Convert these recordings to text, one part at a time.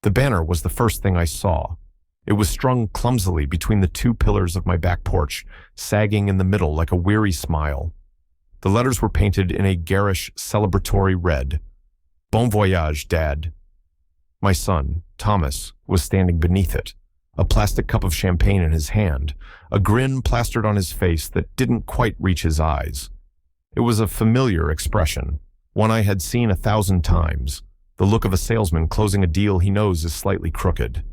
The banner was the first thing I saw. It was strung clumsily between the two pillars of my back porch, sagging in the middle like a weary smile. The letters were painted in a garish, celebratory red. Bon voyage, Dad. My son, Thomas, was standing beneath it, a plastic cup of champagne in his hand, a grin plastered on his face that didn't quite reach his eyes. It was a familiar expression, one I had seen 1,000 times, the look of a salesman closing a deal he knows is slightly crooked.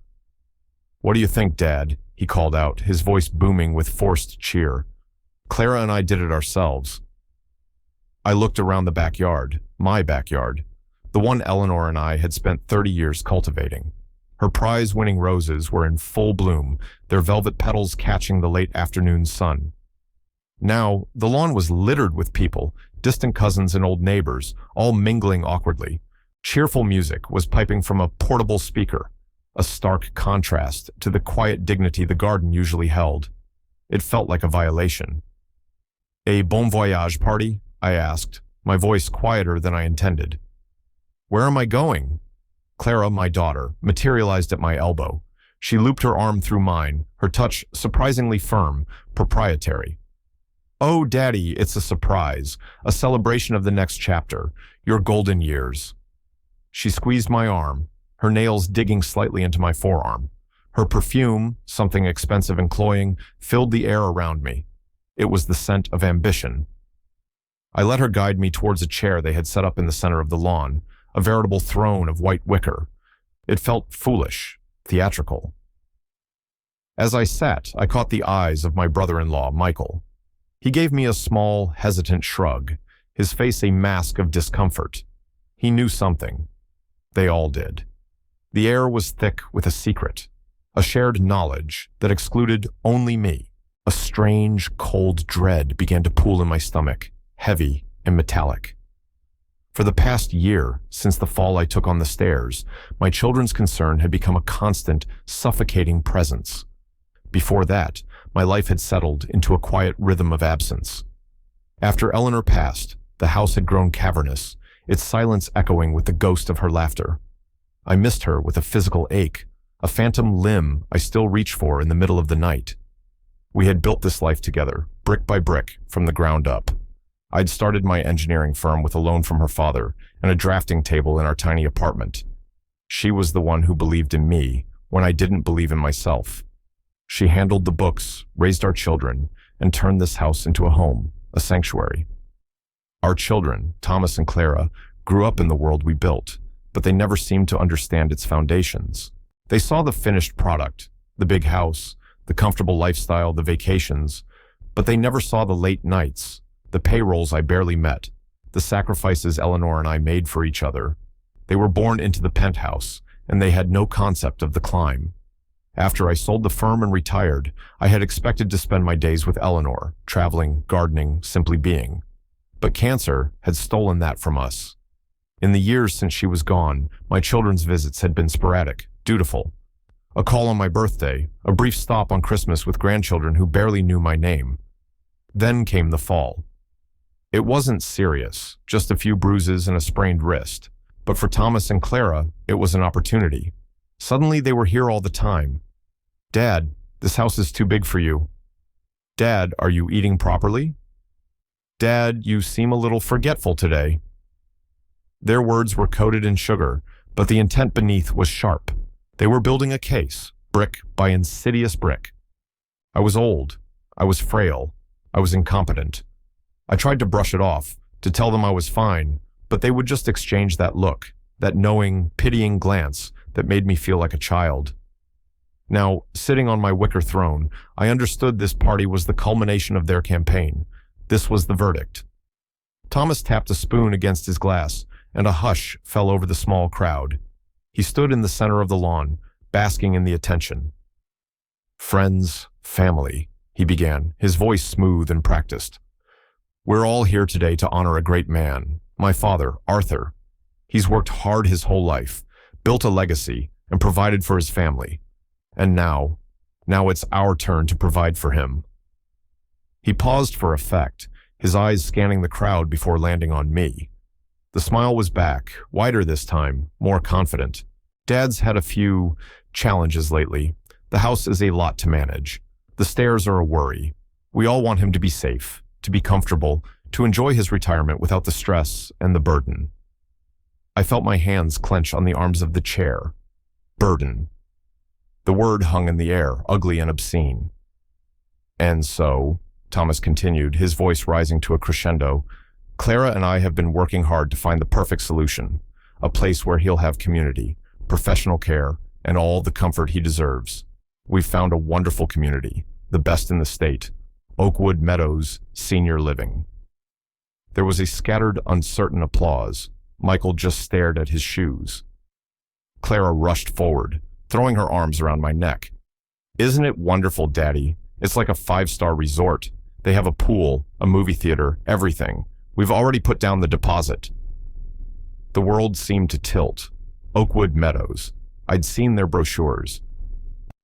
"What do you think, Dad?" he called out, his voice booming with forced cheer. "Clara and I did it ourselves." I looked around the backyard, my backyard, the one Eleanor and I had spent 30 years cultivating. Her prize-winning roses were in full bloom, their velvet petals catching the late afternoon sun. Now, the lawn was littered with people, distant cousins and old neighbors, all mingling awkwardly. Cheerful music was piping from a portable speaker, a stark contrast to the quiet dignity the garden usually held. It felt like a violation. "A bon voyage party?" I asked, my voice quieter than I intended. "Where am I going?" Clara, my daughter, materialized at my elbow. She looped her arm through mine, her touch surprisingly firm, proprietary. "Oh, Daddy, it's a surprise, a celebration of the next chapter, your golden years." She squeezed my arm, her nails digging slightly into my forearm. Her perfume, something expensive and cloying, filled the air around me. It was the scent of ambition. I let her guide me towards a chair they had set up in the center of the lawn, a veritable throne of white wicker. It felt foolish, theatrical. As I sat, I caught the eyes of my brother-in-law, Michael. He gave me a small, hesitant shrug, his face a mask of discomfort. He knew something. They all did. The air was thick with a secret, a shared knowledge that excluded only me. A strange, cold dread began to pool in my stomach, heavy and metallic. For the past year, since the fall I took on the stairs, my children's concern had become a constant, suffocating presence. Before that, my life had settled into a quiet rhythm of absence. After Eleanor passed, the house had grown cavernous, its silence echoing with the ghost of her laughter. I missed her with a physical ache, a phantom limb I still reach for in the middle of the night. We had built this life together, brick by brick, from the ground up. I'd started my engineering firm with a loan from her father and a drafting table in our tiny apartment. She was the one who believed in me when I didn't believe in myself. She handled the books, raised our children, and turned this house into a home, a sanctuary. Our children, Thomas and Clara, grew up in the world we built, but they never seemed to understand its foundations. They saw the finished product, the big house, the comfortable lifestyle, the vacations, but they never saw the late nights, the payrolls I barely met, the sacrifices Eleanor and I made for each other. They were born into the penthouse, and they had no concept of the climb. After I sold the firm and retired, I had expected to spend my days with Eleanor, traveling, gardening, simply being. But cancer had stolen that from us. In the years since she was gone, my children's visits had been sporadic, dutiful. A call on my birthday, a brief stop on Christmas with grandchildren who barely knew my name. Then came the fall. It wasn't serious, just a few bruises and a sprained wrist. But for Thomas and Clara, it was an opportunity. Suddenly they were here all the time. "Dad, this house is too big for you." "Dad, are you eating properly?" "Dad, you seem a little forgetful today." Their words were coated in sugar, but the intent beneath was sharp. They were building a case, brick by insidious brick. I was old. I was frail. I was incompetent. I tried to brush it off, to tell them I was fine, but they would just exchange that look, that knowing, pitying glance that made me feel like a child. Now, sitting on my wicker throne, I understood this party was the culmination of their campaign. This was the verdict. Thomas tapped a spoon against his glass, and a hush fell over the small crowd. He stood in the center of the lawn, basking in the attention. "Friends, family," he began, his voice smooth and practiced. "We're all here today to honor a great man, my father, Arthur. He's worked hard his whole life, built a legacy, and provided for his family. And now it's our turn to provide for him." He paused for effect, his eyes scanning the crowd before landing on me. The smile was back, wider this time, more confident. Dad's had a few challenges lately. The house is a lot to manage. The stairs are a worry. We all want him to be safe, to be comfortable, to enjoy his retirement without the stress and the burden. I felt my hands clench on the arms of the chair. Burden. The word hung in the air, ugly and obscene. And so, Thomas continued, his voice rising to a crescendo, Clara and I have been working hard to find the perfect solution, a place where he'll have community, professional care, and all the comfort he deserves. We've found a wonderful community, the best in the state, Oakwood Meadows Senior Living. There was a scattered, uncertain applause. Michael just stared at his shoes. Clara rushed forward, throwing her arms around my neck. Isn't it wonderful, Daddy? It's like a 5-star resort. They have a pool, a movie theater, everything. We've already put down the deposit. The world seemed to tilt. Oakwood Meadows. I'd seen their brochures.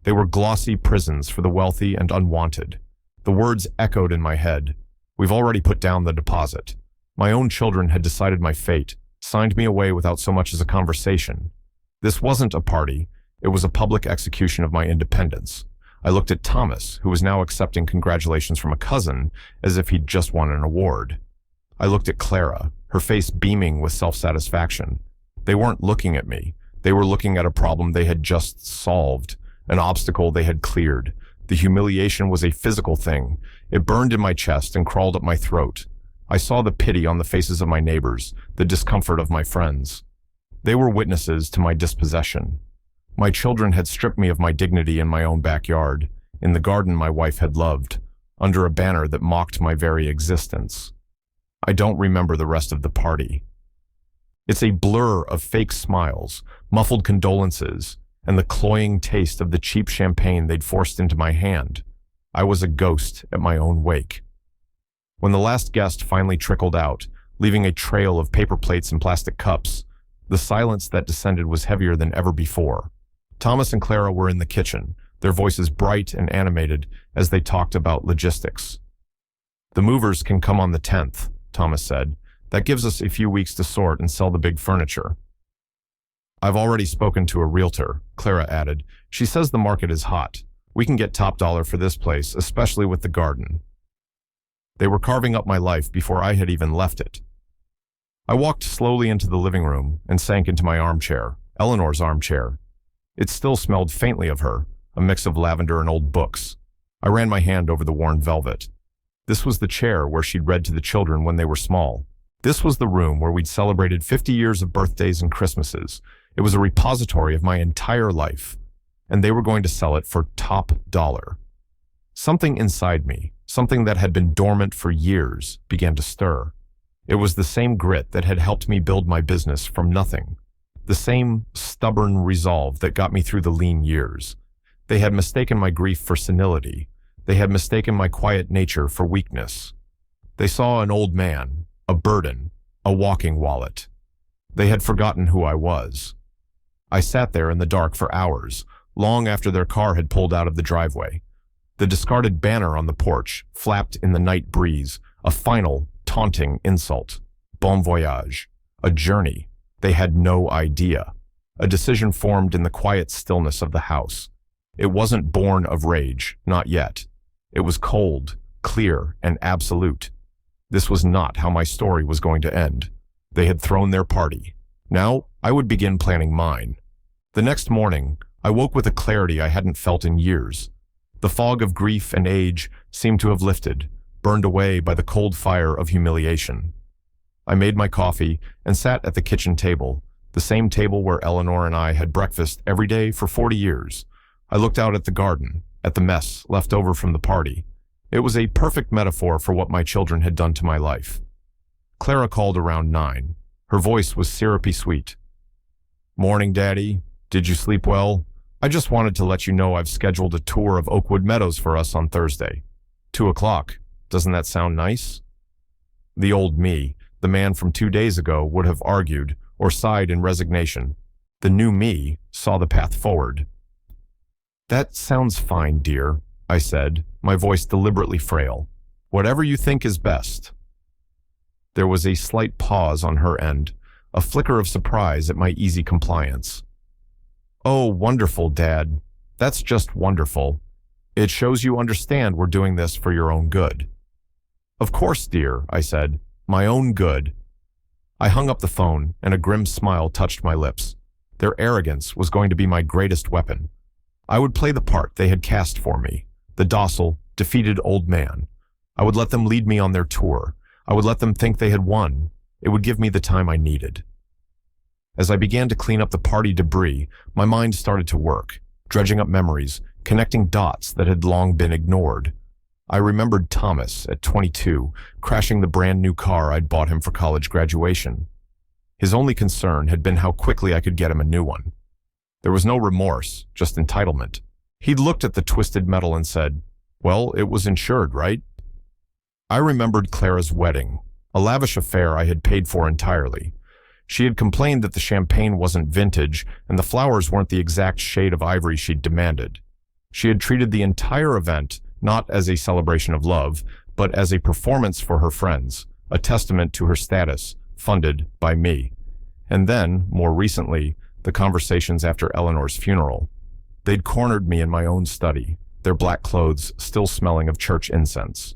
They were glossy prisons for the wealthy and unwanted. The words echoed in my head. We've already put down the deposit. My own children had decided my fate, signed me away without so much as a conversation. This wasn't a party. It was a public execution of my independence. I looked at Thomas, who was now accepting congratulations from a cousin, as if he'd just won an award. I looked at Clara, her face beaming with self-satisfaction. They weren't looking at me. They were looking at a problem they had just solved, an obstacle they had cleared. The humiliation was a physical thing. It burned in my chest and crawled up my throat. I saw the pity on the faces of my neighbors, the discomfort of my friends. They were witnesses to my dispossession. My children had stripped me of my dignity in my own backyard, in the garden my wife had loved, under a banner that mocked my very existence. I don't remember the rest of the party. It's a blur of fake smiles, muffled condolences, and the cloying taste of the cheap champagne they'd forced into my hand. I was a ghost at my own wake. When the last guest finally trickled out, leaving a trail of paper plates and plastic cups, the silence that descended was heavier than ever before. Thomas and Clara were in the kitchen, their voices bright and animated as they talked about logistics. The movers can come on the 10th, Thomas said. That gives us a few weeks to sort and sell the big furniture. I've already spoken to a realtor, Clara added. She says the market is hot. We can get top dollar for this place, especially with the garden. They were carving up my life before I had even left it. I walked slowly into the living room and sank into my armchair, Eleanor's armchair. It still smelled faintly of her, a mix of lavender and old books. I ran my hand over the worn velvet. This was the chair where she'd read to the children when they were small. This was the room where we'd celebrated 50 years of birthdays and Christmases. It was a repository of my entire life, and they were going to sell it for top dollar. Something inside me, something that had been dormant for years, began to stir. It was the same grit that had helped me build my business from nothing. The same stubborn resolve that got me through the lean years. They had mistaken my grief for senility. They had mistaken my quiet nature for weakness. They saw an old man, a burden, a walking wallet. They had forgotten who I was. I sat there in the dark for hours, long after their car had pulled out of the driveway. The discarded banner on the porch flapped in the night breeze, a final, taunting insult. Bon voyage. A journey. They had no idea. A decision formed in the quiet stillness of the house. It wasn't born of rage, not yet. It was cold, clear, and absolute. This was not how my story was going to end. They had thrown their party. Now, I would begin planning mine. The next morning, I woke with a clarity I hadn't felt in years. The fog of grief and age seemed to have lifted, burned away by the cold fire of humiliation. I made my coffee and sat at the kitchen table, the same table where Eleanor and I had breakfast every day for 40 years. I looked out at the garden, at the mess left over from the party. It was a perfect metaphor for what my children had done to my life. Clara called around 9. Her voice was syrupy sweet. Morning, Daddy. Did you sleep well? I just wanted to let you know I've scheduled a tour of Oakwood Meadows for us on Thursday. 2 o'clock. Doesn't that sound nice? The old me, the man from 2 days ago, would have argued or sighed in resignation. The new me saw the path forward. That sounds fine, dear, I said, my voice deliberately frail. Whatever you think is best. There was a slight pause on her end, a flicker of surprise at my easy compliance. Oh, wonderful, Dad. That's just wonderful. It shows you understand we're doing this for your own good. Of course, dear, I said. My own good. I hung up the phone, and a grim smile touched my lips. Their arrogance was going to be my greatest weapon. I would play the part they had cast for me, the docile, defeated old man. I would let them lead me on their tour. I would let them think they had won. It would give me the time I needed. As I began to clean up the party debris, my mind started to work, dredging up memories, connecting dots that had long been ignored. I remembered Thomas, at 22, crashing the brand new car I'd bought him for college graduation. His only concern had been how quickly I could get him a new one. There was no remorse, just entitlement. He'd looked at the twisted metal and said, "Well, it was insured, right?" I remembered Clara's wedding, a lavish affair I had paid for entirely. She had complained that the champagne wasn't vintage and the flowers weren't the exact shade of ivory she'd demanded. She had treated the entire event not as a celebration of love, but as a performance for her friends, a testament to her status, funded by me. And then, more recently, the conversations after Eleanor's funeral. They'd cornered me in my own study, their black clothes still smelling of church incense.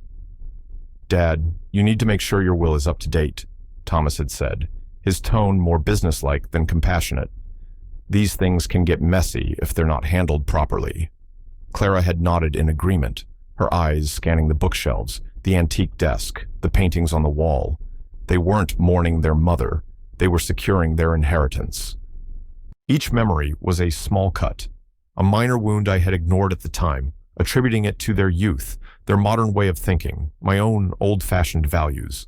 "Dad, you need to make sure your will is up to date," Thomas had said, his tone more businesslike than compassionate. "These things can get messy if they're not handled properly." Clara had nodded in agreement, her eyes scanning the bookshelves, the antique desk, the paintings on the wall. They weren't mourning their mother, they were securing their inheritance. Each memory was a small cut, a minor wound I had ignored at the time, attributing it to their youth, their modern way of thinking, my own old-fashioned values.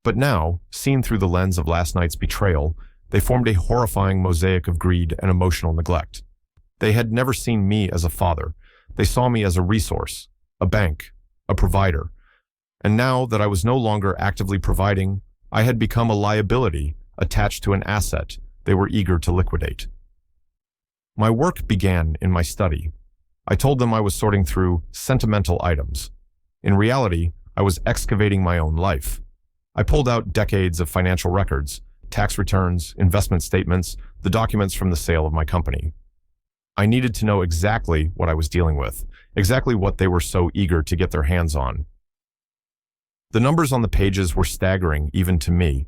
But now, seen through the lens of last night's betrayal, they formed a horrifying mosaic of greed and emotional neglect. They had never seen me as a father. They saw me as a resource, a bank, a provider. And now that I was no longer actively providing, I had become a liability attached to an asset they were eager to liquidate. My work began in my study. I told them I was sorting through sentimental items. In reality, I was excavating my own life. I pulled out decades of financial records, tax returns, investment statements, the documents from the sale of my company. I needed to know exactly what I was dealing with, exactly what they were so eager to get their hands on. The numbers on the pages were staggering even to me.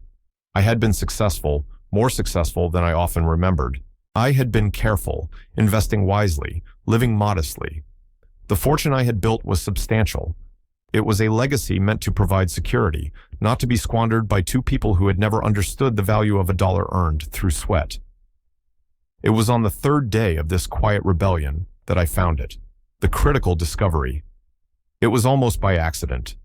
I had been successful, more successful than I often remembered. I had been careful, investing wisely, living modestly. The fortune I had built was substantial. It was a legacy meant to provide security, not to be squandered by two people who had never understood the value of a dollar earned through sweat. It was on the third day of this quiet rebellion that I found it, the critical discovery. It was almost by accident.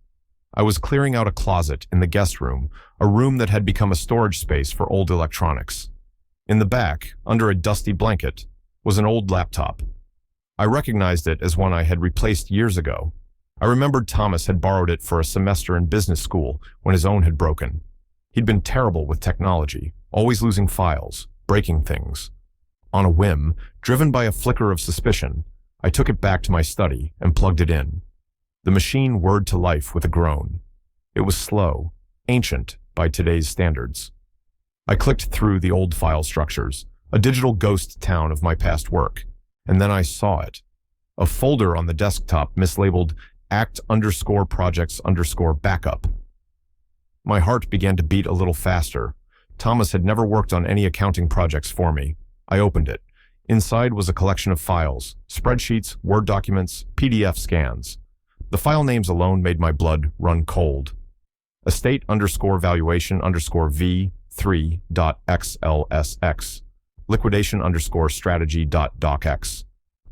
I was clearing out a closet in the guest room, a room that had become a storage space for old electronics. In the back, under a dusty blanket, was an old laptop. I recognized it as one I had replaced years ago. I remembered Thomas had borrowed it for a semester in business school when his own had broken. He'd been terrible with technology, always losing files, breaking things. On a whim, driven by a flicker of suspicion, I took it back to my study and plugged it in. The machine whirred to life with a groan. It was slow, ancient by today's standards. I clicked through the old file structures, a digital ghost town of my past work, and then I saw it. A folder on the desktop mislabeled act_projects_backup. My heart began to beat a little faster. Thomas had never worked on any accounting projects for me. I opened it. Inside was a collection of files, spreadsheets, Word documents, PDF scans. The file names alone made my blood run cold. Estate_valuation_V3.xlsx. Liquidation_strategy.docx.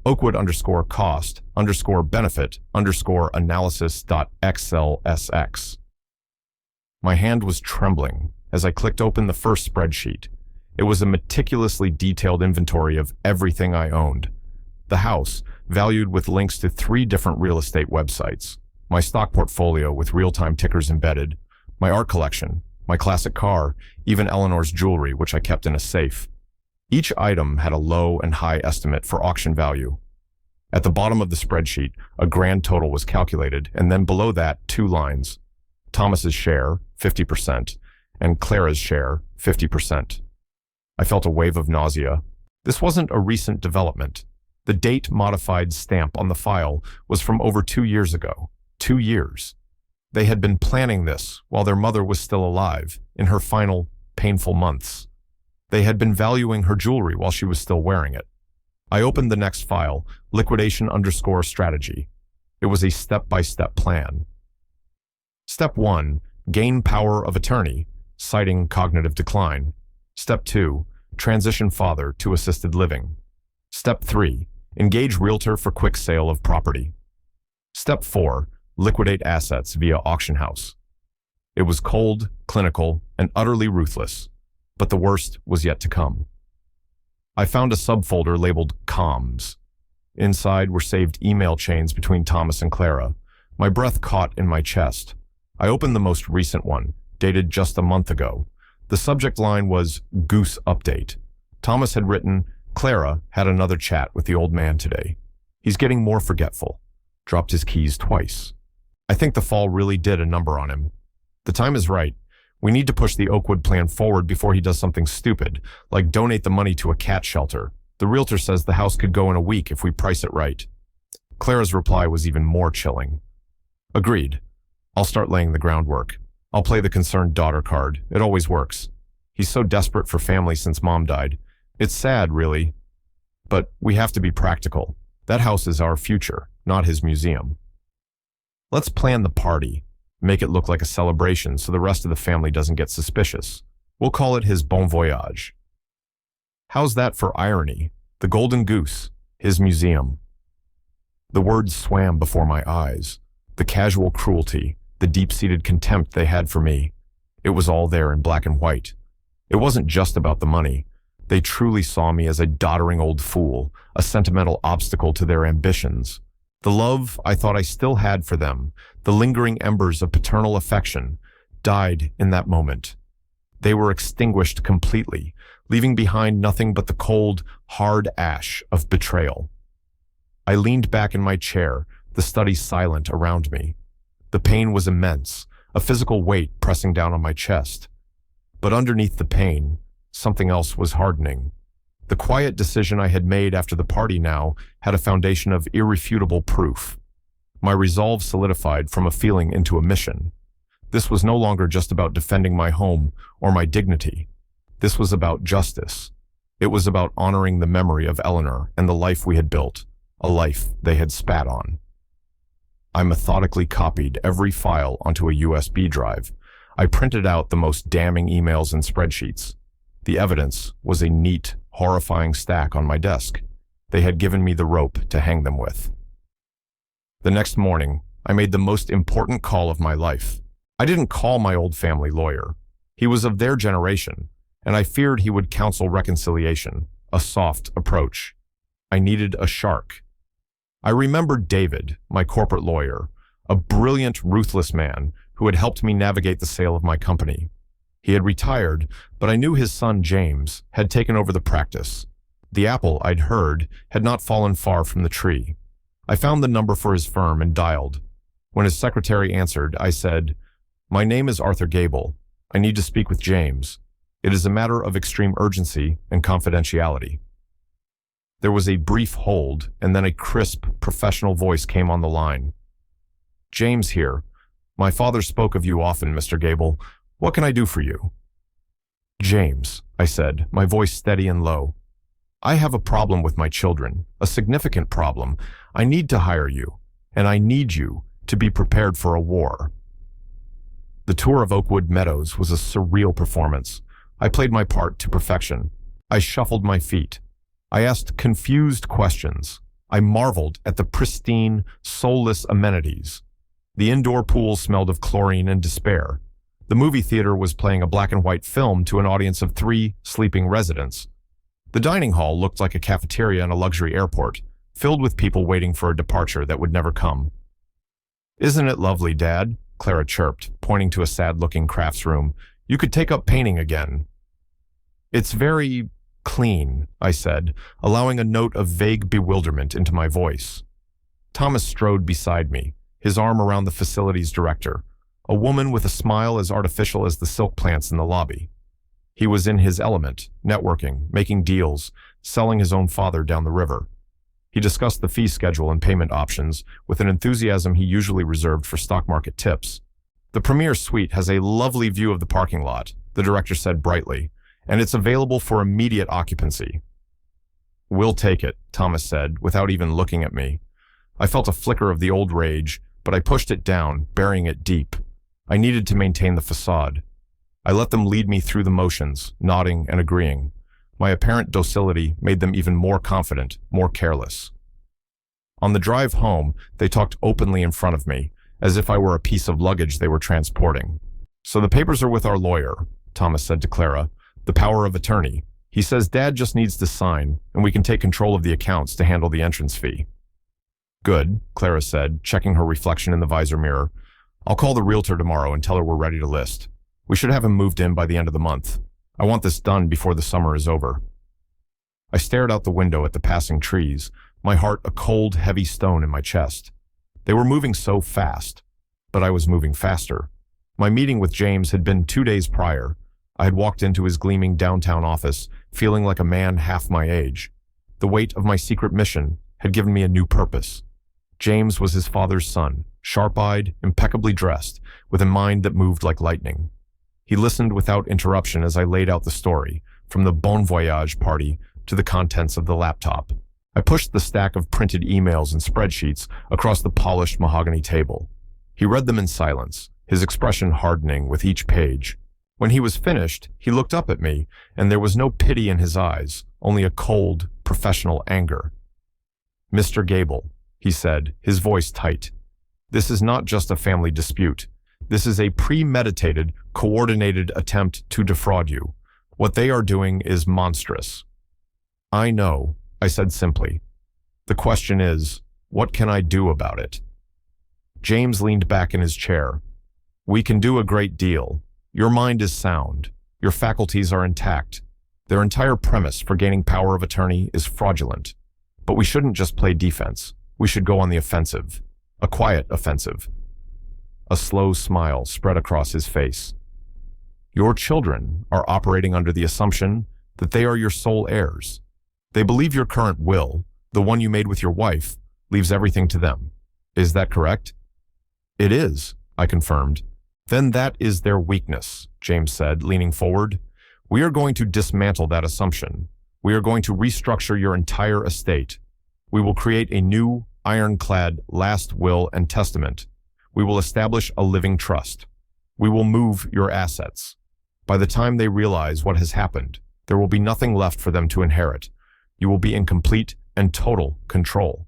Oakwood_cost_benefit_analysis.xlsx. My hand was trembling as I clicked open the first spreadsheet. It was a meticulously detailed inventory of everything I owned. The house, valued with links to 3 different real estate websites. My stock portfolio with real-time tickers embedded. My art collection, my classic car, even Eleanor's jewelry, which I kept in a safe. Each item had a low and high estimate for auction value. At the bottom of the spreadsheet, a grand total was calculated, and then below that, 2 lines. Thomas's share, 50%, and Clara's share, 50%. I felt a wave of nausea. This wasn't a recent development. The date-modified stamp on the file was from over 2 years ago. 2 years. They had been planning this while their mother was still alive, in her final, painful months. They had been valuing her jewelry while she was still wearing it. I opened the next file, liquidation_strategy. It was a step-by-step plan. Step 1, gain power of attorney, citing cognitive decline. Step 2, transition father to assisted living. Step 3, engage realtor for quick sale of property. Step 4, liquidate assets via auction house. It was cold, clinical, and utterly ruthless, but the worst was yet to come. I found a subfolder labeled comms. Inside were saved email chains between Thomas and Clara. My breath caught in my chest. I opened the most recent one, dated just a month ago. The subject line was Goose Update. Thomas had written, Clara had another chat with the old man today. He's getting more forgetful. Dropped his keys twice. I think the fall really did a number on him. The time is right. We need to push the Oakwood plan forward before he does something stupid, like donate the money to a cat shelter. The realtor says the house could go in a week if we price it right. Clara's reply was even more chilling. Agreed. I'll start laying the groundwork. I'll play the concerned daughter card. It always works. He's so desperate for family since Mom died. It's sad, really. But we have to be practical. That house is our future, not his museum. Let's plan the party. Make it look like a celebration so the rest of the family doesn't get suspicious. We'll call it his bon voyage. How's that for irony? The Golden Goose, his museum. The words swam before my eyes. The casual cruelty, the deep-seated contempt they had for me. It was all there in black and white. It wasn't just about the money. They truly saw me as a doddering old fool, a sentimental obstacle to their ambitions. The love I thought I still had for them, the lingering embers of paternal affection, died in that moment. They were extinguished completely, leaving behind nothing but the cold, hard ash of betrayal. I leaned back in my chair, the study silent around me. The pain was immense, a physical weight pressing down on my chest. But underneath the pain, something else was hardening. The quiet decision I had made after the party now had a foundation of irrefutable proof. My resolve solidified from a feeling into a mission. This was no longer just about defending my home or my dignity. This was about justice. It was about honoring the memory of Eleanor and the life we had built, a life they had spat on. I methodically copied every file onto a USB drive. I printed out the most damning emails and spreadsheets. The evidence was a neat, horrifying stack on my desk. They had given me the rope to hang them with. The next morning, I made the most important call of my life. I didn't call my old family lawyer. He was of their generation, and I feared he would counsel reconciliation, a soft approach. I needed a shark. I remembered David, my corporate lawyer, a brilliant, ruthless man who had helped me navigate the sale of my company. He had retired, but I knew his son James had taken over the practice. The apple, I'd heard, had not fallen far from the tree. I found the number for his firm and dialed. When his secretary answered, I said, "My name is Arthur Gable. I need to speak with James. It is a matter of extreme urgency and confidentiality." There was a brief hold, and then a crisp, professional voice came on the line. "James here. My father spoke of you often, Mr. Gable. What can I do for you?" "James," I said, my voice steady and low. "I have a problem with my children, a significant problem. I need to hire you, and I need you to be prepared for a war." The tour of Oakwood Meadows was a surreal performance. I played my part to perfection. I shuffled my feet. I asked confused questions. I marveled at the pristine, soulless amenities. The indoor pool smelled of chlorine and despair. The movie theater was playing a black and white film to an audience of 3 sleeping residents. The dining hall looked like a cafeteria in a luxury airport, filled with people waiting for a departure that would never come. "Isn't it lovely, Dad?" Clara chirped, pointing to a sad-looking crafts room. "You could take up painting again." "It's very clean," I said, allowing a note of vague bewilderment into my voice. Thomas strode beside me, his arm around the facility's director, a woman with a smile as artificial as the silk plants in the lobby. He was in his element, networking, making deals, selling his own father down the river. He discussed the fee schedule and payment options with an enthusiasm he usually reserved for stock market tips. "The Premier Suite has a lovely view of the parking lot," the director said brightly, "and it's available for immediate occupancy." "We'll take it," Thomas said, without even looking at me. I felt a flicker of the old rage, but I pushed it down, burying it deep. I needed to maintain the facade. I let them lead me through the motions, nodding and agreeing. My apparent docility made them even more confident, more careless. On the drive home, they talked openly in front of me, as if I were a piece of luggage they were transporting. "So the papers are with our lawyer," Thomas said to Clara. "The power of attorney. He says Dad just needs to sign, and we can take control of the accounts to handle the entrance fee." "Good," Clara said, checking her reflection in the visor mirror. "I'll call the realtor tomorrow and tell her we're ready to list. We should have him moved in by the end of the month. I want this done before the summer is over." I stared out the window at the passing trees, my heart a cold, heavy stone in my chest. They were moving so fast, but I was moving faster. My meeting with James had been 2 days prior. I had walked into his gleaming downtown office, feeling like a man half my age. The weight of my secret mission had given me a new purpose. James was his father's son, sharp-eyed, impeccably dressed, with a mind that moved like lightning. He listened without interruption as I laid out the story, from the Bon Voyage party to the contents of the laptop. I pushed the stack of printed emails and spreadsheets across the polished mahogany table. He read them in silence, his expression hardening with each page. When he was finished, he looked up at me, and there was no pity in his eyes, only a cold, professional anger. "Mr. Gable," he said, his voice tight, "this is not just a family dispute. This is a premeditated, coordinated attempt to defraud you. What they are doing is monstrous." "I know," I said simply. "The question is, what can I do about it?" James leaned back in his chair. "We can do a great deal. Your mind is sound. Your faculties are intact. Their entire premise for gaining power of attorney is fraudulent. But we shouldn't just play defense. We should go on the offensive. A quiet offensive." A slow smile spread across his face. "Your children are operating under the assumption that they are your sole heirs. They believe your current will, the one you made with your wife, leaves everything to them. Is that correct?" "It is," I confirmed. "Then that is their weakness," James said, leaning forward. "We are going to dismantle that assumption. We are going to restructure your entire estate. We will create a new, ironclad last will and testament. We will establish a living trust. We will move your assets. By the time they realize what has happened, there will be nothing left for them to inherit. You will be in complete and total control."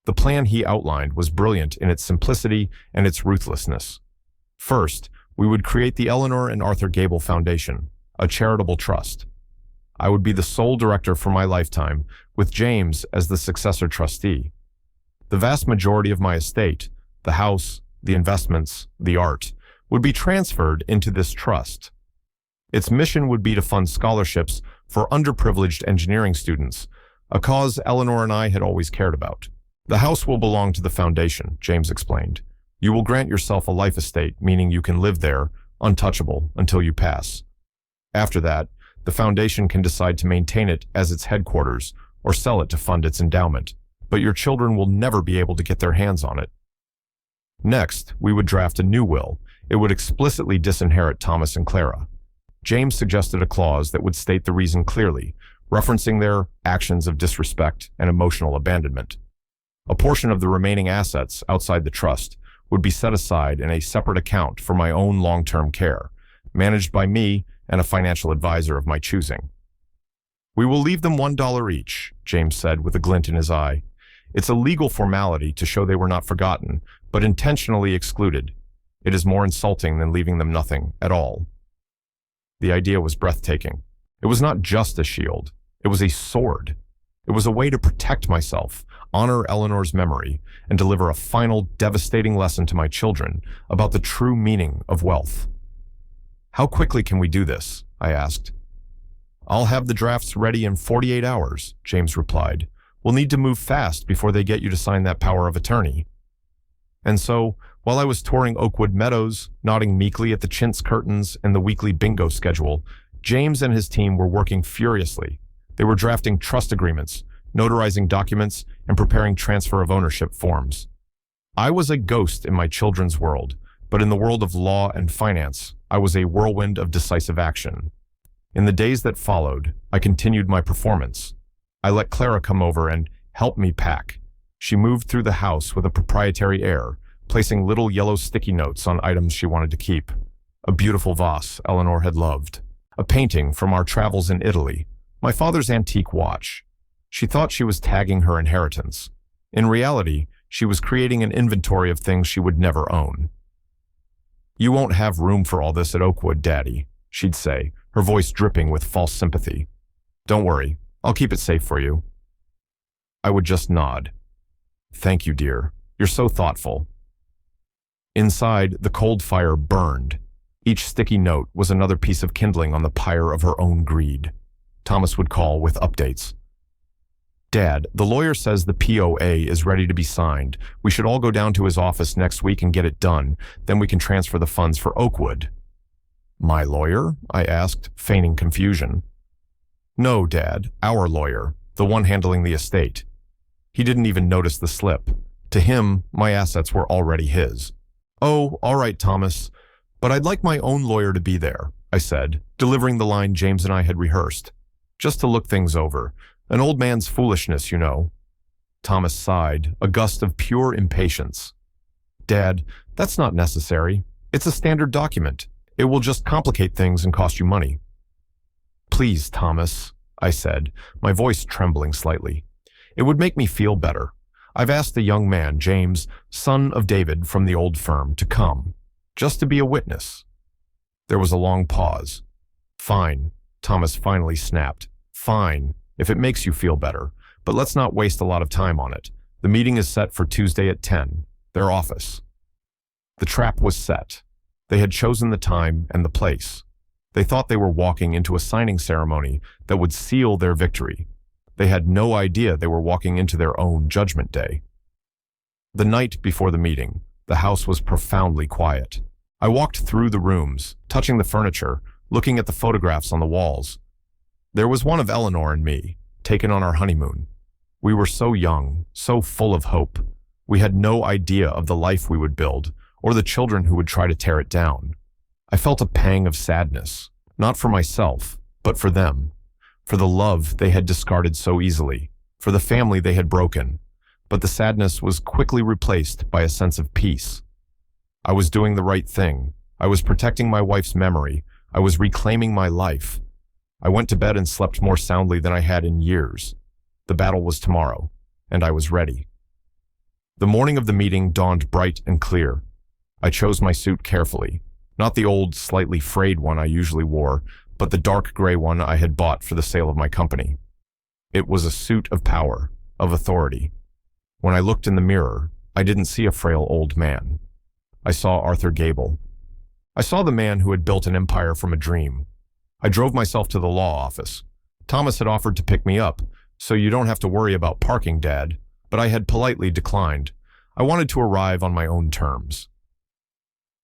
The plan he outlined was brilliant in its simplicity and its ruthlessness. First, we would create the Eleanor and Arthur Gable Foundation, a charitable trust. I would be the sole director for my lifetime, with James as the successor trustee. The vast majority of my estate, the house, the investments, the art, would be transferred into this trust. Its mission would be to fund scholarships for underprivileged engineering students, a cause Eleanor and I had always cared about. "The house will belong to the foundation," James explained. "You will grant yourself a life estate, meaning you can live there, untouchable, until you pass. After that, the foundation can decide to maintain it as its headquarters or sell it to fund its endowment, but your children will never be able to get their hands on it." Next, we would draft a new will. It would explicitly disinherit Thomas and Clara. James suggested a clause that would state the reason clearly, referencing their actions of disrespect and emotional abandonment. A portion of the remaining assets outside the trust would be set aside in a separate account for my own long-term care, managed by me and a financial advisor of my choosing. "We will leave them $1 each," James said with a glint in his eye. "It's a legal formality to show they were not forgotten, but intentionally excluded. It is more insulting than leaving them nothing at all." The idea was breathtaking. It was not just a shield. It was a sword. It was a way to protect myself, honor Eleanor's memory, and deliver a final devastating lesson to my children about the true meaning of wealth. "How quickly can we do this?" I asked. "I'll have the drafts ready in 48 hours, James replied. "We'll need to move fast before they get you to sign that power of attorney." And so, while I was touring Oakwood Meadows, nodding meekly at the chintz curtains and the weekly bingo schedule, James and his team were working furiously. They were drafting trust agreements, notarizing documents, and preparing transfer of ownership forms. I was a ghost in my children's world, but in the world of law and finance, I was a whirlwind of decisive action. In the days that followed, I continued my performance. I let Clara come over and help me pack. She moved through the house with a proprietary air, placing little yellow sticky notes on items she wanted to keep. A beautiful vase Eleanor had loved. A painting from our travels in Italy. My father's antique watch. She thought she was tagging her inheritance. In reality, she was creating an inventory of things she would never own. "You won't have room for all this at Oakwood, Daddy," she'd say, her voice dripping with false sympathy. "Don't worry, I'll keep it safe for you." I would just nod. "Thank you, dear. You're so thoughtful." Inside, the cold fire burned. Each sticky note was another piece of kindling on the pyre of her own greed. Thomas would call with updates. "Dad, the lawyer says the POA is ready to be signed. We should all go down to his office next week and get it done. Then we can transfer the funds for Oakwood." "My lawyer?" I asked, feigning confusion. "No, Dad, our lawyer, the one handling the estate." He didn't even notice the slip. To him, my assets were already his. "Oh, all right, Thomas. But I'd like my own lawyer to be there," I said, delivering the line James and I had rehearsed. "Just to look things over. An old man's foolishness, you know." Thomas sighed, a gust of pure impatience. "Dad, that's not necessary. It's a standard document. It will just complicate things and cost you money." "Please, Thomas," I said, my voice trembling slightly. "It would make me feel better. I've asked a young man, James, son of David from the old firm, to come, just to be a witness." There was a long pause. "Fine," Thomas finally snapped. "Fine, if it makes you feel better, but let's not waste a lot of time on it. The meeting is set for Tuesday at 10, their office." The trap was set. They had chosen the time and the place. They thought they were walking into a signing ceremony that would seal their victory. They had no idea they were walking into their own judgment day. The night before the meeting, the house was profoundly quiet. I walked through the rooms, touching the furniture, looking at the photographs on the walls. There was one of Eleanor and me, taken on our honeymoon. We were so young, so full of hope. We had no idea of the life we would build, or the children who would try to tear it down. I felt a pang of sadness, not for myself, but for them, for the love they had discarded so easily, for the family they had broken. But the sadness was quickly replaced by a sense of peace. I was doing the right thing. I was protecting my wife's memory. I was reclaiming my life. I went to bed and slept more soundly than I had in years. The battle was tomorrow, and I was ready. The morning of the meeting dawned bright and clear. I chose my suit carefully, not the old, slightly frayed one I usually wore, but the dark gray one I had bought for the sale of my company. It was a suit of power, of authority. When I looked in the mirror, I didn't see a frail old man. I saw Arthur Gable. I saw the man who had built an empire from a dream. I drove myself to the law office. Thomas had offered to pick me up, so you don't have to worry about parking, Dad, but I had politely declined. I wanted to arrive on my own terms.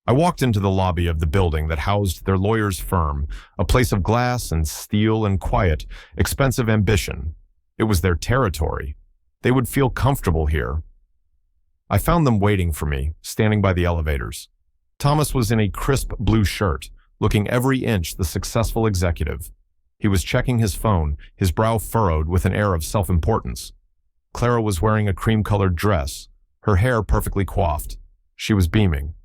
I walked into the lobby of the building that housed their lawyer's firm, a place of glass and steel and quiet, expensive ambition. It was their territory. They would feel comfortable here. I found them waiting for me, standing by the elevators. Thomas was in a crisp blue shirt, looking every inch the successful executive. He was checking his phone, his brow furrowed with an air of self-importance. Clara was wearing a cream-colored dress, her hair perfectly coiffed. She was beaming.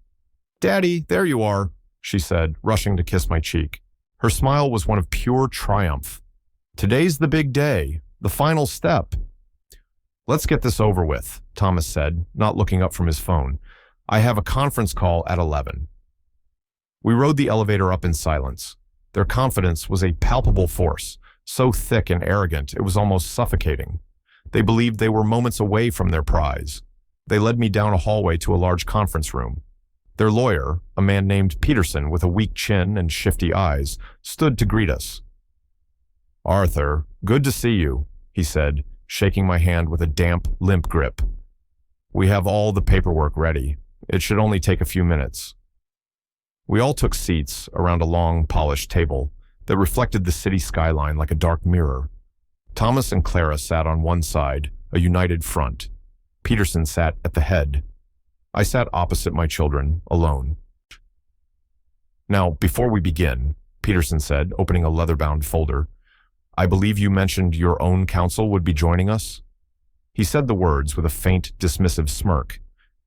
"Daddy, there you are," she said, rushing to kiss my cheek. Her smile was one of pure triumph. "Today's the big day, the final step." "Let's get this over with," Thomas said, not looking up from his phone. "I have a conference call at 11. We rode the elevator up in silence. Their confidence was a palpable force, so thick and arrogant it was almost suffocating. They believed they were moments away from their prize. They led me down a hallway to a large conference room. Their lawyer, a man named Peterson with a weak chin and shifty eyes, stood to greet us. "Arthur, good to see you," he said, shaking my hand with a damp, limp grip. "We have all the paperwork ready. It should only take a few minutes." We all took seats around a long, polished table that reflected the city skyline like a dark mirror. Thomas and Clara sat on one side, a united front. Peterson sat at the head. I sat opposite my children, alone. "Now, before we begin," Peterson said, opening a leather-bound folder, "I believe you mentioned your own counsel would be joining us?" He said the words with a faint, dismissive smirk.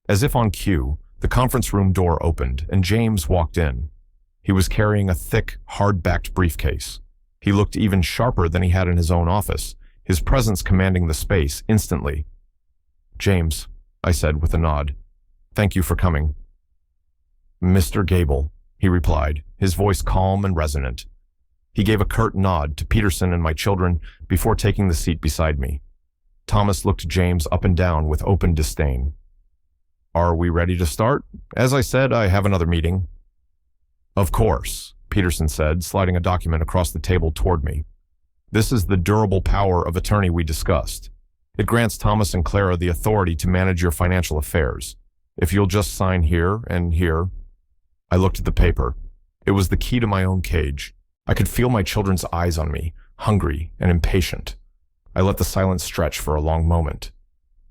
As if on cue, the conference room door opened and James walked in. He was carrying a thick, hard-backed briefcase. He looked even sharper than he had in his own office, his presence commanding the space instantly. "James," I said with a nod, "thank you for coming." "Mr. Gable," he replied, his voice calm and resonant. He gave a curt nod to Peterson and my children before taking the seat beside me. Thomas looked James up and down with open disdain. "Are we ready to start? As I said, I have another meeting." "Of course," Peterson said, sliding a document across the table toward me. "This is the durable power of attorney we discussed. It grants Thomas and Clara the authority to manage your financial affairs. If you'll just sign here and here." I looked at the paper. It was the key to my own cage. I could feel my children's eyes on me, hungry and impatient. I let the silence stretch for a long moment.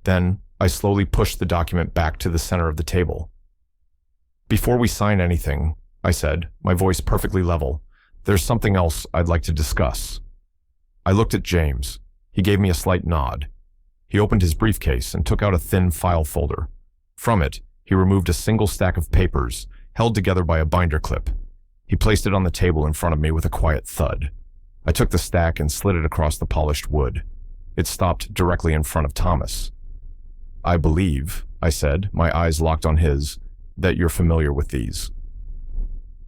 Then I slowly pushed the document back to the center of the table. "Before we sign anything," I said, my voice perfectly level, "there's something else I'd like to discuss." I looked at James. He gave me a slight nod. He opened his briefcase and took out a thin file folder. From it, he removed a single stack of papers, held together by a binder clip. He placed it on the table in front of me with a quiet thud. I took the stack and slid it across the polished wood. It stopped directly in front of Thomas. "I believe," I said, my eyes locked on his, "that you're familiar with these."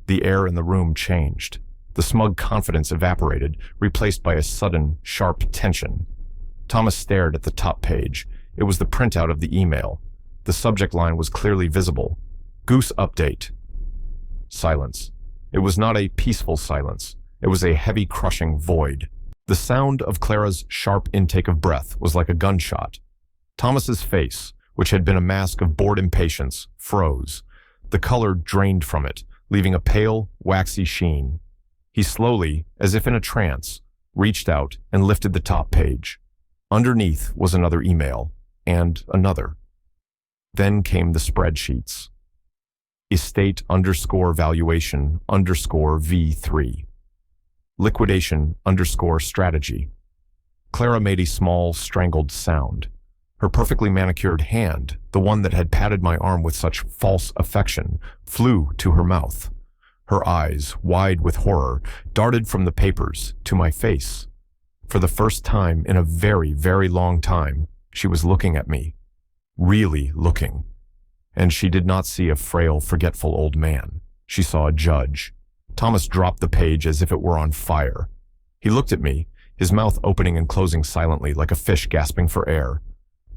The air in the room changed. The smug confidence evaporated, replaced by a sudden, sharp tension. Thomas stared at the top page. It was the printout of the email. The subject line was clearly visible. "Goose update." Silence. It was not a peaceful silence. It was a heavy, crushing void. The sound of Clara's sharp intake of breath was like a gunshot. Thomas's face, which had been a mask of bored impatience, froze. The color drained from it, leaving a pale, waxy sheen. He slowly, as if in a trance, reached out and lifted the top page. Underneath was another email, and another. Then came the spreadsheets. Estate _valuation _V3. Liquidation _strategy. Clara made a small, strangled sound. Her perfectly manicured hand, the one that had patted my arm with such false affection, flew to her mouth. Her eyes, wide with horror, darted from the papers to my face. For the first time in a very, very long time, she was looking at me. Really looking. And she did not see a frail, forgetful old man. She saw a judge. Thomas dropped the page as if it were on fire. He looked at me, his mouth opening and closing silently like a fish gasping for air.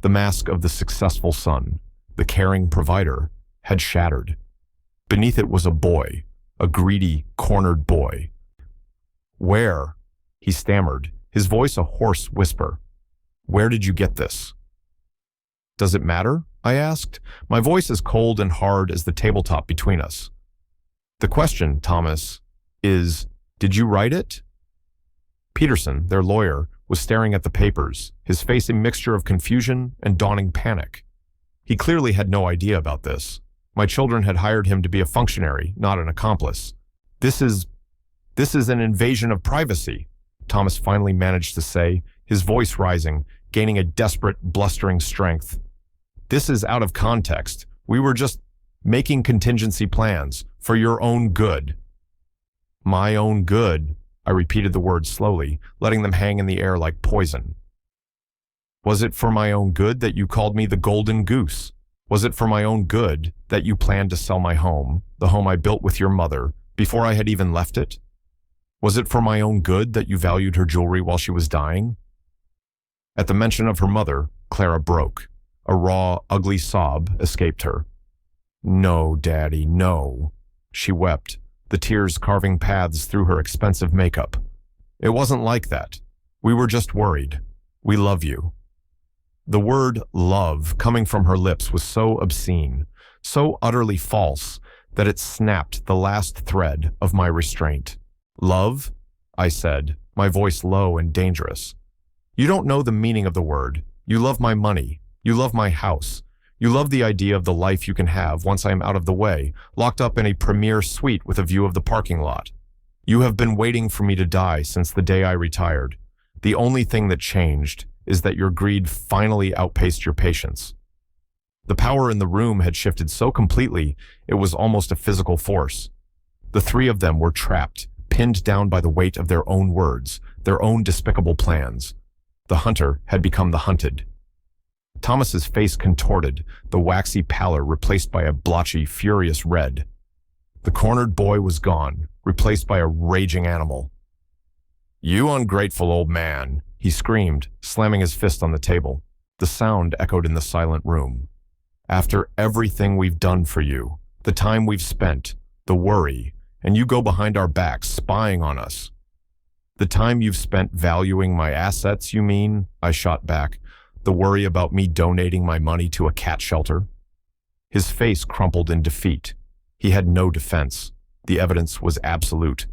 The mask of the successful son, the caring provider, had shattered. Beneath it was a boy, a greedy, cornered boy. "Where?" he stammered, his voice a hoarse whisper. "Where did you get this?" "Does it matter?" I asked, my voice as cold and hard as the tabletop between us. "The question, Thomas, is, did you write it?" Peterson, their lawyer, was staring at the papers, his face a mixture of confusion and dawning panic. He clearly had no idea about this. My children had hired him to be a functionary, not an accomplice. This is an invasion of privacy," Thomas finally managed to say, his voice rising, gaining a desperate, blustering strength. "This is out of context. We were just making contingency plans for your own good." "My own good," I repeated the words slowly, letting them hang in the air like poison. "Was it for my own good that you called me the Golden Goose? Was it for my own good that you planned to sell my home, the home I built with your mother, before I had even left it? Was it for my own good that you valued her jewelry while she was dying?" At the mention of her mother, Clara broke. A raw, ugly sob escaped her. "No, Daddy, no." She wept, the tears carving paths through her expensive makeup. "It wasn't like that. We were just worried. We love you." The word love coming from her lips was so obscene, so utterly false, that it snapped the last thread of my restraint. "Love?" I said, my voice low and dangerous. You don't know the meaning of the word. You love my money. You love my house. You love the idea of the life you can have once I am out of the way, locked up in a premier suite with a view of the parking lot. You have been waiting for me to die since the day I retired. The only thing that changed is that your greed finally outpaced your patience. The power in the room had shifted so completely, it was almost a physical force. The three of them were trapped, pinned down by the weight of their own words, their own despicable plans. The hunter had become the hunted. Thomas's face contorted, the waxy pallor replaced by a blotchy, furious red. The cornered boy was gone, replaced by a raging animal. "You ungrateful old man," he screamed, slamming his fist on the table. The sound echoed in the silent room. "After everything we've done for you, the time we've spent, the worry, and you go behind our backs spying on us." "The time you've spent valuing my assets, you mean?" I shot back. "The worry about me donating my money to a cat shelter?" His face crumpled in defeat. He had no defense. The evidence was absolute.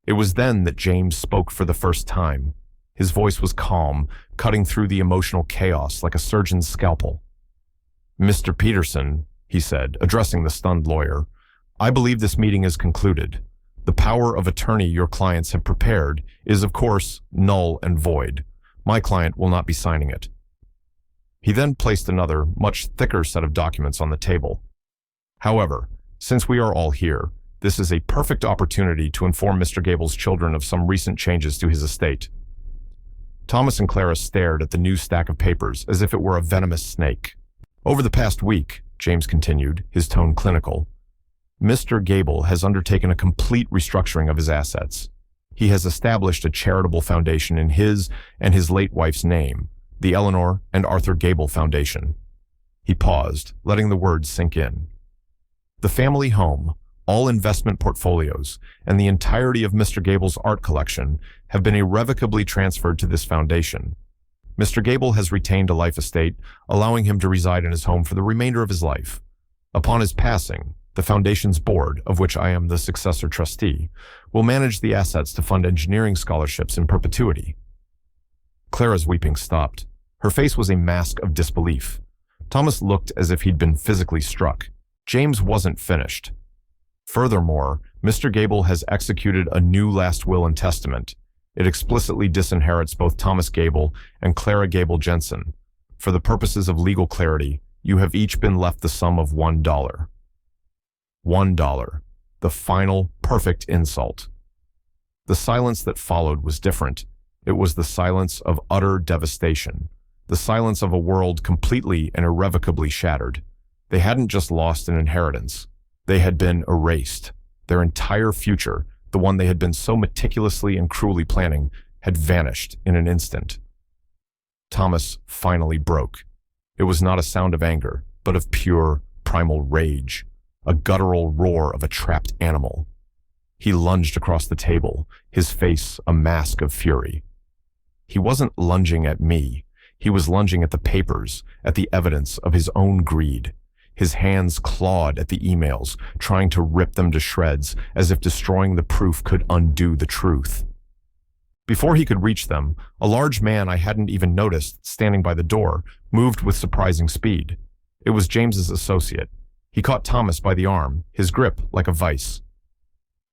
It was then that James spoke for the first time. His voice was calm, cutting through the emotional chaos like a surgeon's scalpel. "Mr. Peterson," he said, addressing the stunned lawyer, "I believe this meeting is concluded. The power of attorney your clients have prepared is, of course, null and void. My client will not be signing it." He then placed another, much thicker set of documents on the table. "However, since we are all here, this is a perfect opportunity to inform Mr. Gable's children of some recent changes to his estate." Thomas and Clara stared at the new stack of papers as if it were a venomous snake. "Over the past week," James continued, his tone clinical, "Mr. Gable has undertaken a complete restructuring of his assets. He has established a charitable foundation in his and his late wife's name, the Eleanor and Arthur Gable Foundation." He paused, letting the words sink in. "The family home, all investment portfolios, and the entirety of Mr. Gable's art collection have been irrevocably transferred to this foundation. Mr. Gable has retained a life estate, allowing him to reside in his home for the remainder of his life. Upon his passing, the foundation's board, of which I am the successor trustee, will manage the assets to fund engineering scholarships in perpetuity." Clara's weeping stopped. Her face was a mask of disbelief. Thomas looked as if he'd been physically struck. James wasn't finished. "Furthermore, Mr. Gable has executed a new last will and testament. It explicitly disinherits both Thomas Gable and Clara Gable Jensen. For the purposes of legal clarity, you have each been left the sum of $1. $1. The final, perfect insult. The silence that followed was different. It was the silence of utter devastation. The silence of a world completely and irrevocably shattered. They hadn't just lost an inheritance. They had been erased. Their entire future, the one they had been so meticulously and cruelly planning, had vanished in an instant. Thomas finally broke. It was not a sound of anger, but of pure, primal rage, a guttural roar of a trapped animal. He lunged across the table, his face a mask of fury. He wasn't lunging at me. He was lunging at the papers, at the evidence of his own greed. His hands clawed at the emails, trying to rip them to shreds, as if destroying the proof could undo the truth. Before he could reach them, a large man I hadn't even noticed, standing by the door, moved with surprising speed. It was James's associate. He caught Thomas by the arm, his grip like a vice.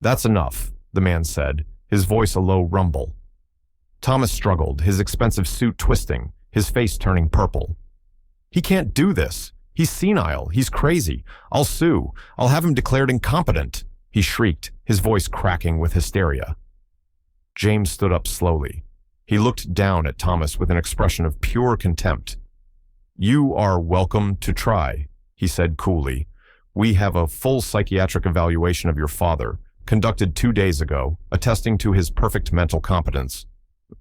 "That's enough," the man said, his voice a low rumble. Thomas struggled, his expensive suit twisting, his face turning purple. "He can't do this. He's senile. He's crazy. I'll sue. I'll have him declared incompetent," he shrieked, his voice cracking with hysteria. James stood up slowly. He looked down at Thomas with an expression of pure contempt. "You are welcome to try," he said coolly. "We have a full psychiatric evaluation of your father, conducted 2 days ago, attesting to his perfect mental competence.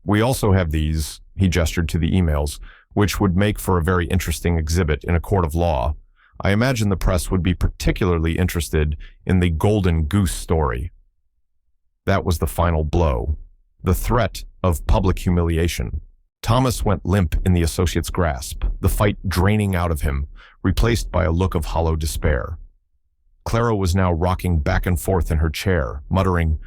We also have these," he gestured to the emails, "which would make for a very interesting exhibit in a court of law. I imagine the press would be particularly interested in the Golden Goose story." That was the final blow. The threat of public humiliation. Thomas went limp in the associate's grasp, the fight draining out of him, replaced by a look of hollow despair. Clara was now rocking back and forth in her chair, muttering,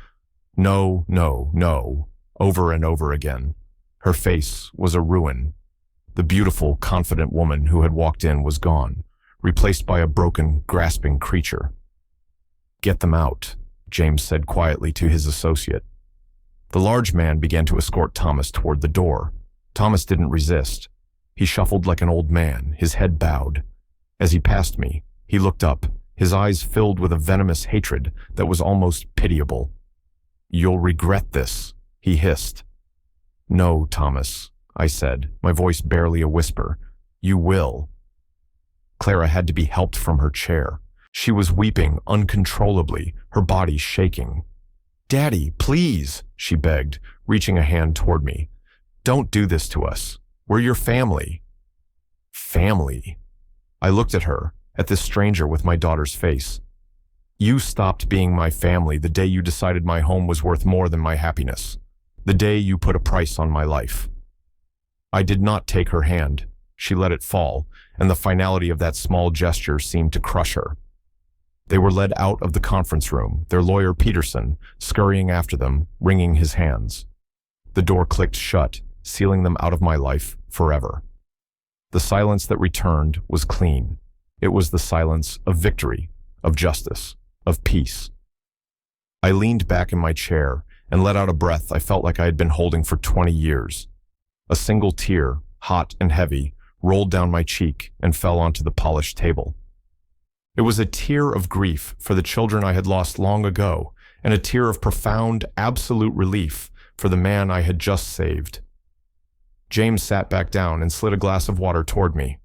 "No, no, no," over and over again. Her face was a ruin. The beautiful, confident woman who had walked in was gone, replaced by a broken, grasping creature. "Get them out," James said quietly to his associate. The large man began to escort Thomas toward the door. Thomas didn't resist. He shuffled like an old man, his head bowed. As he passed me, he looked up, his eyes filled with a venomous hatred that was almost pitiable. "You'll regret this," he hissed. "No, Thomas," I said, my voice barely a whisper. "You will." Clara had to be helped from her chair. She was weeping uncontrollably, her body shaking. "Daddy, please," she begged, reaching a hand toward me. "Don't do this to us. We're your family." Family? I looked at her, at this stranger with my daughter's face. "You stopped being my family the day you decided my home was worth more than my happiness. The day you put a price on my life." I did not take her hand. She let it fall, and the finality of that small gesture seemed to crush her. They were led out of the conference room, their lawyer Peterson scurrying after them, wringing his hands. The door clicked shut, sealing them out of my life forever. The silence that returned was clean. It was the silence of victory, of justice, of peace. I leaned back in my chair and let out a breath I felt like I had been holding for 20 years. A single tear, hot and heavy, rolled down my cheek and fell onto the polished table. It was a tear of grief for the children I had lost long ago, and a tear of profound, absolute relief for the man I had just saved. James sat back down and slid a glass of water toward me.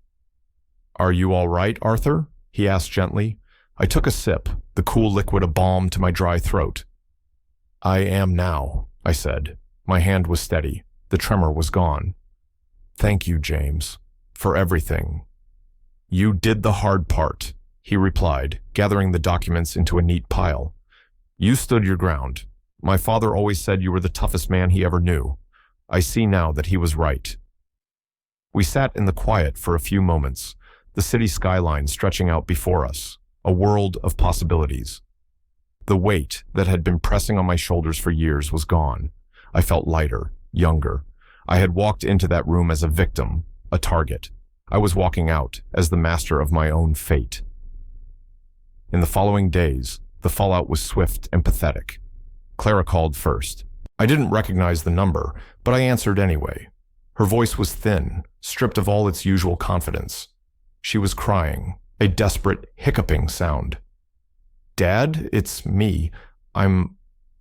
"Are you all right, Arthur?" he asked gently. I took a sip, the cool liquid a balm to my dry throat. "I am now," I said. My hand was steady. The tremor was gone. "Thank you, James, for everything." "You did the hard part," he replied, gathering the documents into a neat pile. "You stood your ground. My father always said you were the toughest man he ever knew. I see now that he was right." We sat in the quiet for a few moments, the city skyline stretching out before us, a world of possibilities. The weight that had been pressing on my shoulders for years was gone. I felt lighter, younger. I had walked into that room as a victim, a target. I was walking out as the master of my own fate. In the following days, the fallout was swift and pathetic. Clara called first. I didn't recognize the number, but I answered anyway. Her voice was thin, stripped of all its usual confidence. She was crying, a desperate, hiccuping sound. "Dad, it's me. I'm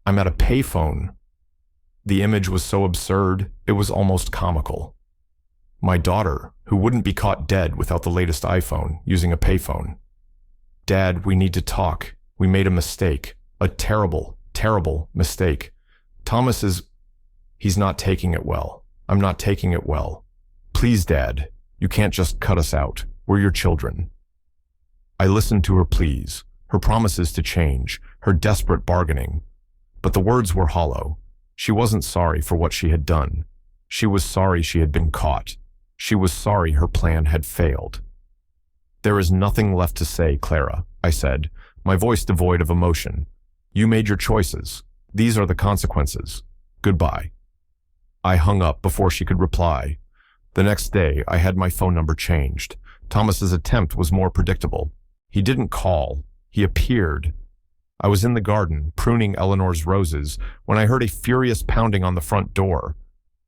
at a payphone." The image was so absurd, it was almost comical. My daughter, who wouldn't be caught dead without the latest iPhone, using a payphone. "Dad, we need to talk. We made a mistake. A terrible, terrible mistake. He's not taking it well. I'm not taking it well. Please, Dad, you can't just cut us out. We're your children." I listened to her pleas, her promises to change, her desperate bargaining. But the words were hollow. She wasn't sorry for what she had done. She was sorry she had been caught. She was sorry her plan had failed. "There is nothing left to say, Clara," I said, my voice devoid of emotion. "You made your choices. These are the consequences. Goodbye." I hung up before she could reply. The next day, I had my phone number changed. Thomas's attempt was more predictable. He didn't call. He appeared. I was in the garden, pruning Eleanor's roses, when I heard a furious pounding on the front door.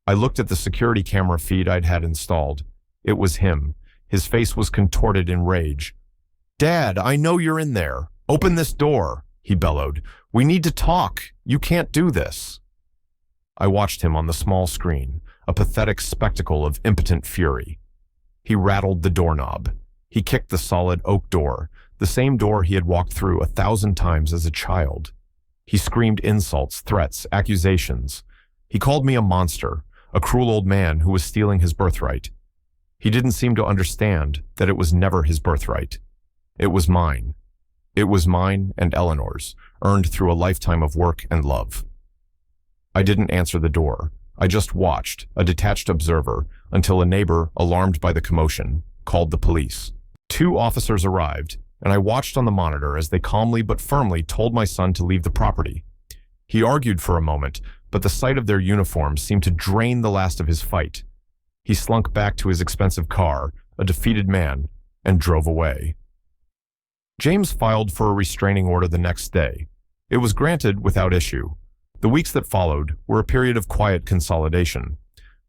I looked at the security camera feed I'd had installed. It was him. His face was contorted in rage. "Dad, I know you're in there. Open this door," he bellowed. "We need to talk. You can't do this." I watched him on the small screen, a pathetic spectacle of impotent fury. He rattled the doorknob. He kicked the solid oak door, the same door he had walked through 1,000 times as a child. He screamed insults, threats, accusations. He called me a monster, a cruel old man who was stealing his birthright. He didn't seem to understand that it was never his birthright. It was mine. It was mine and Eleanor's, earned through a lifetime of work and love. I didn't answer the door. I just watched, a detached observer, until a neighbor, alarmed by the commotion, called the police. 2 officers arrived, and I watched on the monitor as they calmly but firmly told my son to leave the property. He argued for a moment, but the sight of their uniforms seemed to drain the last of his fight. He slunk back to his expensive car, a defeated man, and drove away. James filed for a restraining order the next day. It was granted without issue. The weeks that followed were a period of quiet consolidation.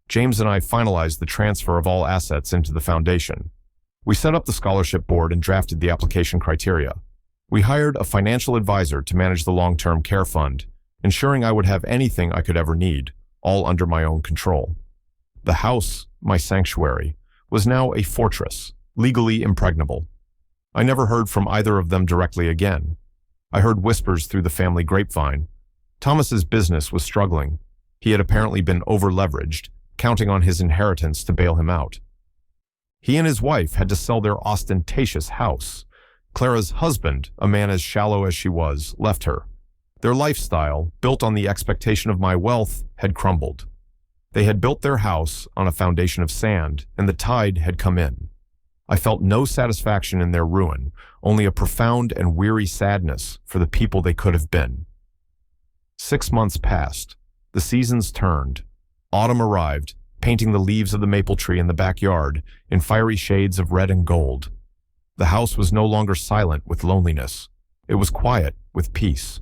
James and I finalized the transfer of all assets into the foundation. We set up the scholarship board and drafted the application criteria. We hired a financial advisor to manage the long-term care fund, ensuring I would have anything I could ever need, all under my own control. The house, my sanctuary, was now a fortress, legally impregnable. I never heard from either of them directly again. I heard whispers through the family grapevine. Thomas's business was struggling. He had apparently been over-leveraged, counting on his inheritance to bail him out. He and his wife had to sell their ostentatious house. Clara's husband, a man as shallow as she was, left her. Their lifestyle, built on the expectation of my wealth, had crumbled. They had built their house on a foundation of sand, and the tide had come in. I felt no satisfaction in their ruin, only a profound and weary sadness for the people they could have been. 6 months passed. The seasons turned. Autumn arrived, painting the leaves of the maple tree in the backyard in fiery shades of red and gold. The house was no longer silent with loneliness. It was quiet with peace.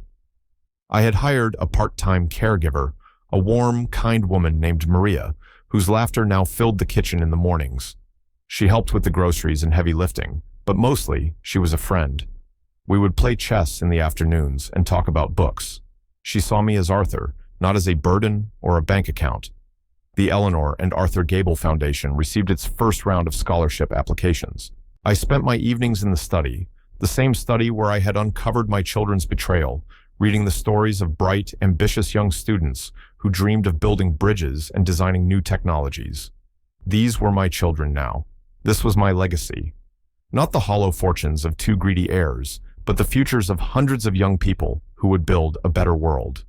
I had hired a part-time caregiver, a warm, kind woman named Maria, whose laughter now filled the kitchen in the mornings. She helped with the groceries and heavy lifting, but mostly she was a friend. We would play chess in the afternoons and talk about books. She saw me as Arthur, not as a burden or a bank account. The Eleanor and Arthur Gable Foundation received its first round of scholarship applications. I spent my evenings in the study, the same study where I had uncovered my children's betrayal, reading the stories of bright, ambitious young students who dreamed of building bridges and designing new technologies. These were my children now. This was my legacy. Not the hollow fortunes of 2 greedy heirs, but the futures of hundreds of young people who would build a better world.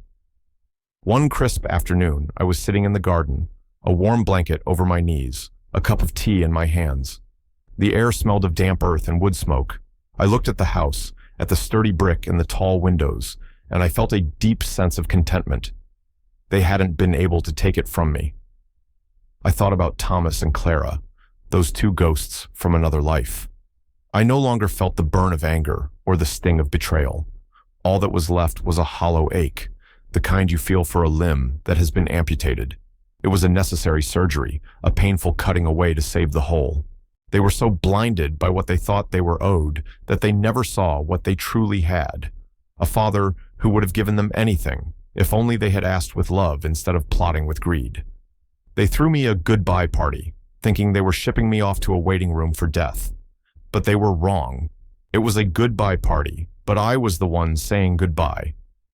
One crisp afternoon, I was sitting in the garden, a warm blanket over my knees, a cup of tea in my hands. The air smelled of damp earth and wood smoke. I looked at the house, at the sturdy brick and the tall windows, and I felt a deep sense of contentment. They hadn't been able to take it from me. I thought about Thomas and Clara, those 2 ghosts from another life. I no longer felt the burn of anger or the sting of betrayal. All that was left was a hollow ache, the kind you feel for a limb that has been amputated. It was a necessary surgery, a painful cutting away to save the whole. They were so blinded by what they thought they were owed that they never saw what they truly had. A father who would have given them anything, if only they had asked with love instead of plotting with greed. They threw me a goodbye party, thinking they were shipping me off to a waiting room for death. But they were wrong. It was a goodbye party, but I was the one saying goodbye.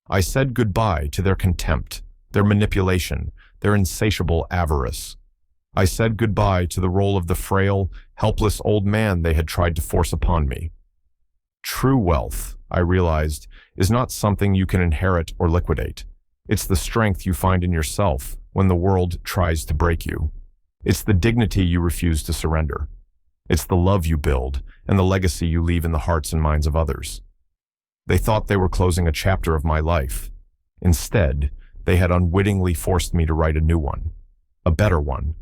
I said goodbye to their contempt, their manipulation, their insatiable avarice. I said goodbye to the role of the frail, helpless old man they had tried to force upon me. True wealth, I realized, is not something you can inherit or liquidate. It's the strength you find in yourself when the world tries to break you. It's the dignity you refuse to surrender. It's the love you build and the legacy you leave in the hearts and minds of others. They thought they were closing a chapter of my life. Instead, they had unwittingly forced me to write a new one, a better one,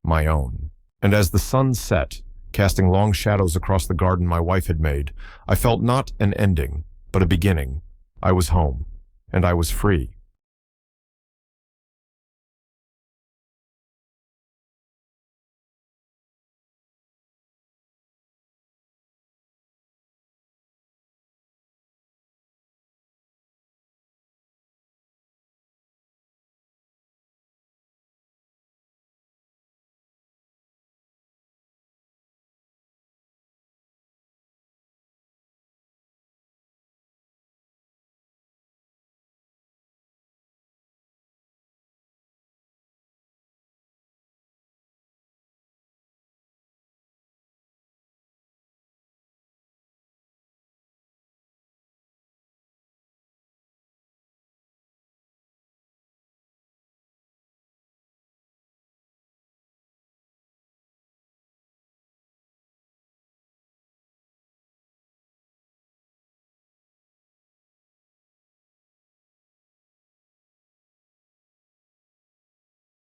my own. And as the sun set, casting long shadows across the garden my wife had made, I felt not an ending, but a beginning. I was home, and I was free.